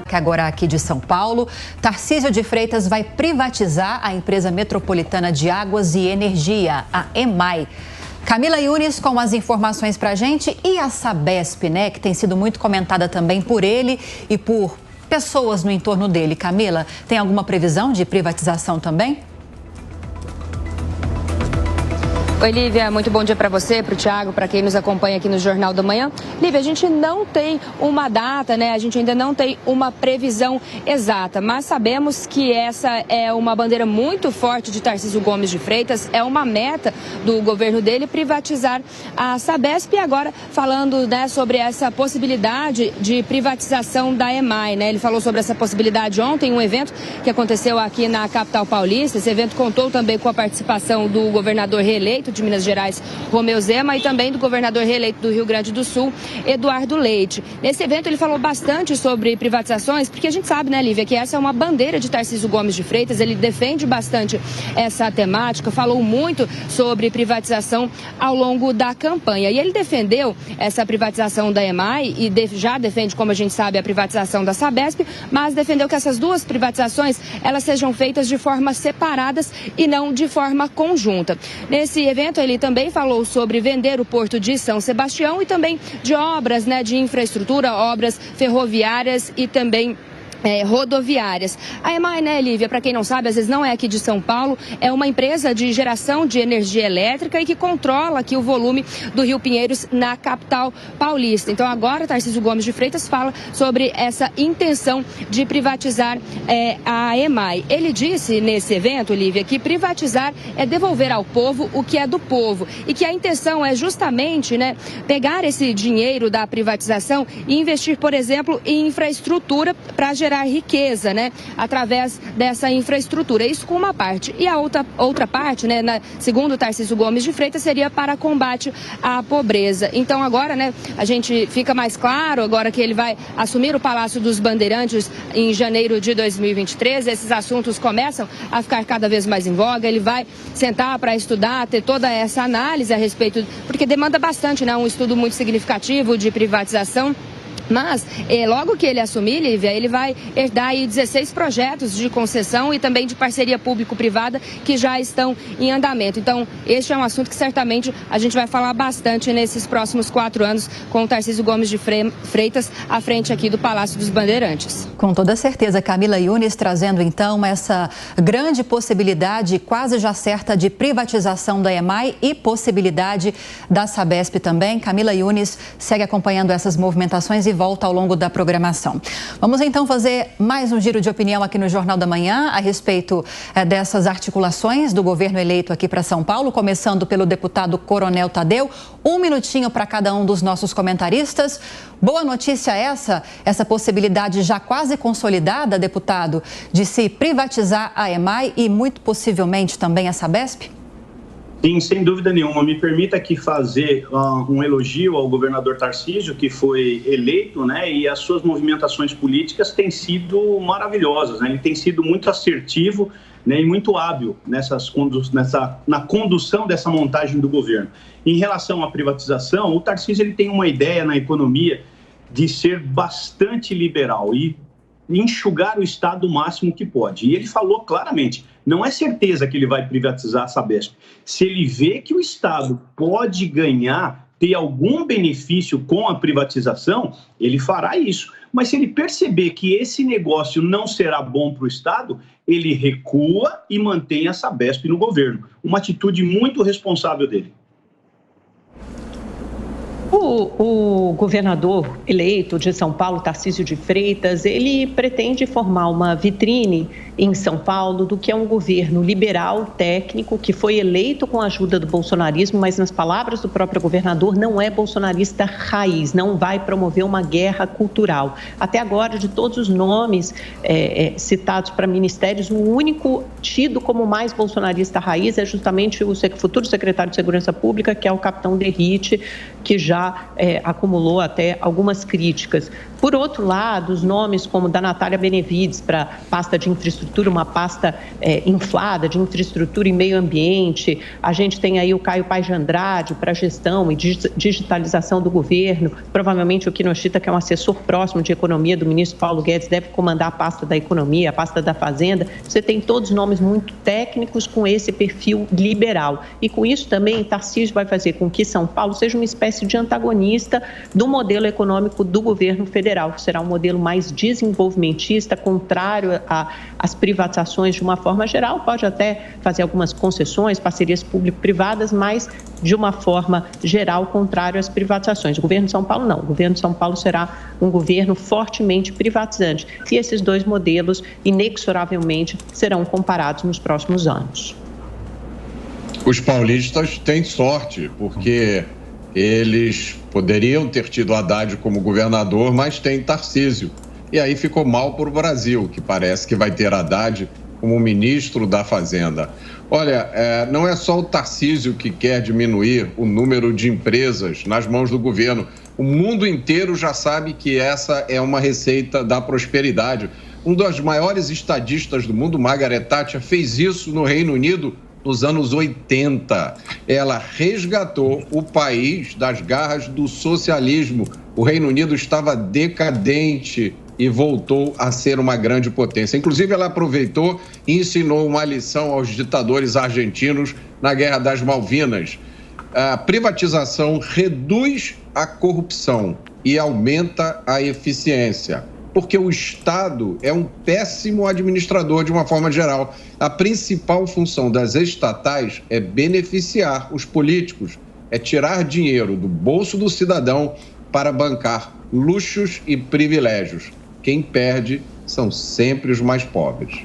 destaque agora aqui de São Paulo. Tarcísio de Freitas vai privatizar a empresa metropolitana de águas e energia, a EMAI. Camila Yunes com as informações pra gente e a Sabesp, né, que tem sido muito comentada também por ele e por pessoas no entorno dele. Camila, tem alguma previsão de privatização também? Oi, Lívia, muito bom dia para você, para o Thiago, para quem nos acompanha aqui no Jornal da Manhã. Lívia, a gente não tem uma data, né? A gente ainda não tem uma previsão exata, mas sabemos que essa é uma bandeira muito forte de Tarcísio Gomes de Freitas, é uma meta do governo dele privatizar a Sabesp. E agora falando, né, sobre essa possibilidade de privatização da EMAI, né? Ele falou sobre essa possibilidade ontem, um evento que aconteceu aqui na capital paulista. Esse evento contou também com a participação do governador reeleito de Minas Gerais, Romeu Zema, e também do governador reeleito do Rio Grande do Sul, Eduardo Leite. Nesse evento ele falou bastante sobre privatizações, porque a gente sabe, né, Lívia, que essa é uma bandeira de Tarcísio Gomes de Freitas, ele defende bastante essa temática, falou muito sobre privatização ao longo da campanha. E ele defendeu essa privatização da EMAI e já defende, como a gente sabe, a privatização da Sabesp, mas defendeu que essas duas privatizações, elas sejam feitas de forma separadas e não de forma conjunta. Nesse evento ele também falou sobre vender o Porto de São Sebastião e também de obras, né, de infraestrutura, obras ferroviárias e também rodoviárias. A EMAI, né, Lívia, para quem não sabe, às vezes não é aqui de São Paulo, é uma empresa de geração de energia elétrica e que controla aqui o volume do Rio Pinheiros na capital paulista. Então agora Tarcísio Gomes de Freitas fala sobre essa intenção de privatizar a EMAI. Ele disse nesse evento, Lívia, que privatizar é devolver ao povo o que é do povo e que a intenção é justamente, né, pegar esse dinheiro da privatização e investir, por exemplo, em infraestrutura para gerar riqueza, né, através dessa infraestrutura. Isso com uma parte. E a outra parte, né, segundo Tarcísio Gomes de Freitas, seria para combate à pobreza. Então agora, né, a gente fica mais claro, agora que ele vai assumir o Palácio dos Bandeirantes em janeiro de 2023, esses assuntos começam a ficar cada vez mais em voga, ele vai sentar para estudar, ter toda essa análise a respeito, porque demanda bastante, né, um estudo muito significativo de privatização. Mas, logo que ele assumir, Lívia, ele vai herdar aí 16 projetos de concessão e também de parceria público-privada que já estão em andamento. Então, este é um assunto que certamente a gente vai falar bastante nesses próximos 4 anos com o Tarcísio Gomes de Freitas à frente aqui do Palácio dos Bandeirantes. Com toda certeza, Camila Yunes trazendo então essa grande possibilidade, quase já certa, de privatização da EMAI e possibilidade da Sabesp também. Camila Yunes segue acompanhando essas movimentações e volta ao longo da programação. Vamos então fazer mais um giro de opinião aqui no Jornal da Manhã a respeito dessas articulações do governo eleito aqui para São Paulo, começando pelo deputado Coronel Tadeu. 1 minutinho para cada um dos nossos comentaristas. Boa notícia essa possibilidade já quase consolidada, deputado, de se privatizar a EMAI e muito possivelmente também a Sabesp? Sim, sem dúvida nenhuma. Me permita aqui fazer um elogio ao governador Tarcísio, que foi eleito, né? E as suas movimentações políticas têm sido maravilhosas, né? Ele tem sido muito assertivo, né, e muito hábil na condução dessa montagem do governo. Em relação à privatização, o Tarcísio ele tem uma ideia na economia de ser bastante liberal e enxugar o Estado o máximo que pode. E ele falou claramente, não é certeza que ele vai privatizar a Sabesp. Se ele vê que o Estado pode ganhar, ter algum benefício com a privatização, ele fará isso. Mas se ele perceber que esse negócio não será bom para o Estado, ele recua e mantém a Sabesp no governo. Uma atitude muito responsável dele. O governador eleito de São Paulo, Tarcísio de Freitas, ele pretende formar uma vitrine em São Paulo do que é um governo liberal, técnico, que foi eleito com a ajuda do bolsonarismo, mas nas palavras do próprio governador, não é bolsonarista raiz, não vai promover uma guerra cultural. Até agora, de todos os nomes citados para ministérios, o único tido como mais bolsonarista raiz é justamente o futuro secretário de Segurança Pública, que é o capitão Derrite, que já acumulou até algumas críticas. Por outro lado, os nomes como da Natália Benevides para pasta de infraestrutura, uma pasta inflada de infraestrutura e meio ambiente. A gente tem aí o Caio Paes de Andrade para gestão e digitalização do governo. Provavelmente o Kinoshita, que é um assessor próximo de economia do ministro Paulo Guedes, deve comandar a pasta da economia, a pasta da fazenda. Você tem todos nomes muito técnicos com esse perfil liberal. E com isso também, Tarcísio vai fazer com que São Paulo seja uma espécie de antagonista do modelo econômico do governo federal, que será um modelo mais desenvolvimentista, contrário às privatizações de uma forma geral. Pode até fazer algumas concessões, parcerias público-privadas, mas de uma forma geral, contrário às privatizações. O governo de São Paulo não. O governo de São Paulo será um governo fortemente privatizante. E esses dois modelos, inexoravelmente, serão comparados nos próximos anos. Os paulistas têm sorte, porque eles poderiam ter tido Haddad como governador, mas tem Tarcísio. E aí ficou mal para o Brasil, que parece que vai ter Haddad como ministro da Fazenda. Olha, não é só o Tarcísio que quer diminuir o número de empresas nas mãos do governo. O mundo inteiro já sabe que essa é uma receita da prosperidade. Um dos maiores estadistas do mundo, Margaret Thatcher, fez isso no Reino Unido nos anos 80. Ela resgatou o país das garras do socialismo. O Reino Unido estava decadente e voltou a ser uma grande potência. Inclusive, ela aproveitou e ensinou uma lição aos ditadores argentinos na Guerra das Malvinas. A privatização reduz a corrupção e aumenta a eficiência, porque o Estado é um péssimo administrador de uma forma geral. A principal função das estatais é beneficiar os políticos, é tirar dinheiro do bolso do cidadão para bancar luxos e privilégios. Quem perde são sempre os mais pobres.